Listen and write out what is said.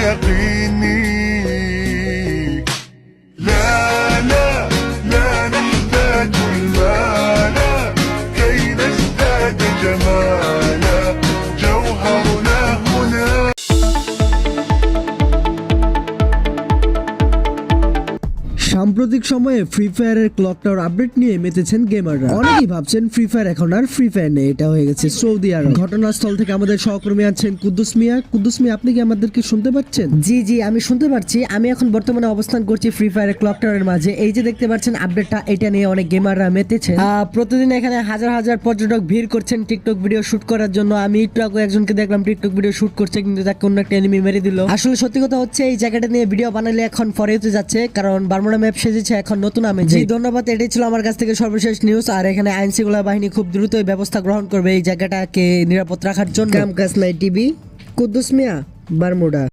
يقيني. لا لا لا نزداد المالا كي نزداد جمالا، جوهرنا هنا. সাম্প্রতিক সময়ে ফ্রি ফায়ারের ক্লক টাওয়ার আপডেট নিয়ে মেতেছেন গেমাররা। অনেকেই ভাবছেন ফ্রি ফায়ার এখন আর ফ্রি ফায়ার নেই, এটা হয়ে গেছে সৌদি আরব। ঘটনাস্থল থেকে আমাদের সহকর্মী আছেন কুদ্দুস মিয়া। কুদ্দুস মিয়া, আপনি কি আমাদেরকে শুনতে পাচ্ছেন? জি জি, আমি শুনতে পাচ্ছি। আমি এখন বর্তমানে অবস্থান করছি ফ্রি ফায়ারের ক্লক টাওয়ারের মাঝে। এই যে দেখতে পাচ্ছেন আপডেটটা, এটা নিয়ে অনেক গেমাররা মেতেছে। প্রতিদিন এখানে হাজার হাজার পর্যটক ভিড় করছেন টিকটক ভিডিও শুট করার জন্য। আমি একটু আগে একজনকে দেখলাম টিকটক ভিডিও শুট করছে, কিন্তু তাকে অন্য একটা এনিমি মেরে দিল। আসলে সত্যি কথা হচ্ছে এই জায়গাটা নিয়ে ভিডিও বানালে এখন ফরে হতে যাচ্ছে, কারণ বারমুডা ম্যাপ সেজেছে এখন নতুন নামে। জি ধন্যবাদ, এটাই ছিল আমার কাছ থেকে সর্বশেষ নিউজ। আর এখানে আইনশৃঙ্খলা বাহিনী খুব দ্রুতই ব্যবস্থা গ্রহণ করবে এই জায়গাটাকে নিরাপদ রাখার জন্য। কামকাজ নাই টিভি, কুদ্দুস মিয়া, বারমুডা।